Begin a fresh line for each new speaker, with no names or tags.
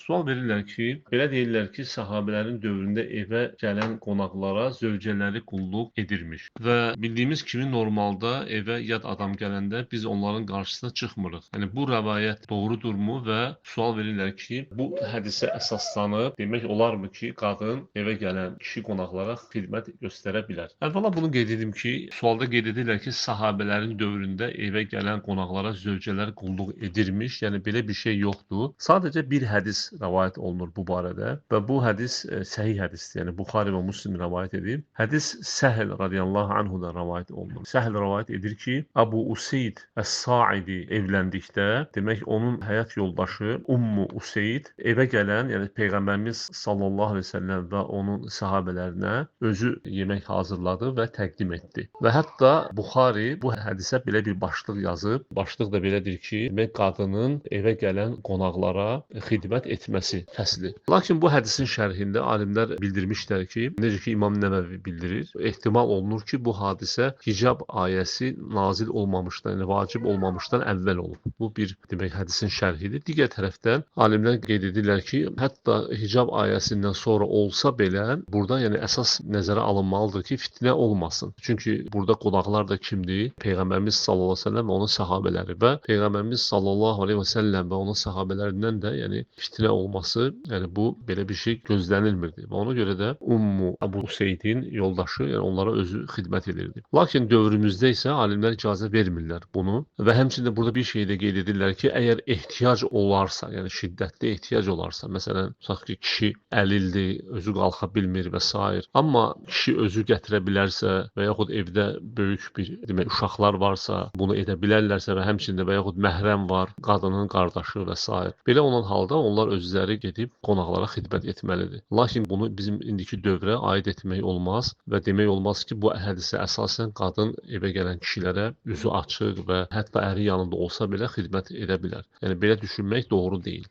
Sual verirlər ki, belə deyirlər ki, sahabələrin dövründə evə gələn qonaqlara zövcələri qulluq edirmiş. Və bildiyimiz kimi normalda evə yad adam gələndə biz onların qarşısına çıxmırıq. Yəni bu rəvayət doğrudurmu və sual verirlər ki, bu hədisə əsaslanıb demək olarmı ki, qadın evə gələn kişi qonaqlara xidmət göstərə bilər? Əvvəla bunu qeyd edim ki, sualda qeyd edirlər ki, sahabələrin dövründə evə gələn qonaqlara zövcələr qulluq edirmiş. Yəni belə bir şey yoxdur. Sadəcə bir hədis rəvayət olunur bu barədə və bu hədis səhih hədisdir. Yəni Buxari və Müslim rəvayət edib. Hədis Səhl radiyallahu anhudan rəvayət olunur. Səhl rəvayət edir ki, Əbu Useyd Əs-Saidi evləndikdə, demək onun həyat yoldaşı Ummu Useyd evə gələn, yəni Peyğəmbərimiz sallallahu əleyhi və səlləm və onun səhabələrinə özü yemək hazırladı və təqdim etdi. Və hətta Buxari bu hədisə belə bir başlıq yazıb. Başlıq da belədir ki, demək qadının evə gələn qonaqlara xidmət etməsi fəsli. Lakin bu hədisin şərhində alimlər bildirmişlər ki, necə ki İmam Nəvəvi bildirir, ehtimal olunur ki, bu hadisə hicab ayəsi nazil olmamışdan, yəni vacib olmamışdan əvvəl olub. Bu bir demək hədisin şərhidir. Digər tərəfdən alimlər qeyd edirlər ki, hətta hicab ayəsindən sonra olsa belə, burada yəni əsas nəzərə alınmalıdır ki, fitnə olmasın. Çünki burada qonaqlar da kimdir? Peyğəmbərimiz sallallahu əleyhi və səlləm və onun səhabələri və Peyğəmbərimiz sallallahu əleyhi və səlləm və onun səhabələrindən də yəni fitnə olması, yəni bu belə bir şey gözlənilmirdi. Və ona görə də Ummu Əbu Useydin yoldaşı, yəni onlara özü xidmət edirdi. Lakin dövrümüzdə isə alimlər icazə vermirlər bunu və həmçinin burada bir şey də qeyd edirlər ki, əgər ehtiyac olarsa, yəni şiddətli ehtiyac olarsa, məsələn, tutaq ki, kişi əlildir, özü qalxa bilmir və s. Amma kişi özü gətirə bilərsə və yaxud evdə böyük bir demək uşaqlar varsa, bunu edə bilərlərsə və həmçinin və yaxud məhrəm var, qadının qardaşı və s. Belə olan halda onlar özləri gedib qonaqlara xidmət etməlidir. Lakin bunu bizim indiki dövrə aid etmək olmaz və demək olmaz ki, bu hədisə əsasən qadın evə gələn kişilərə üzü açıq və hətta əri yanında olsa belə xidmət edə bilər. Yəni belə düşünmək doğru deyil.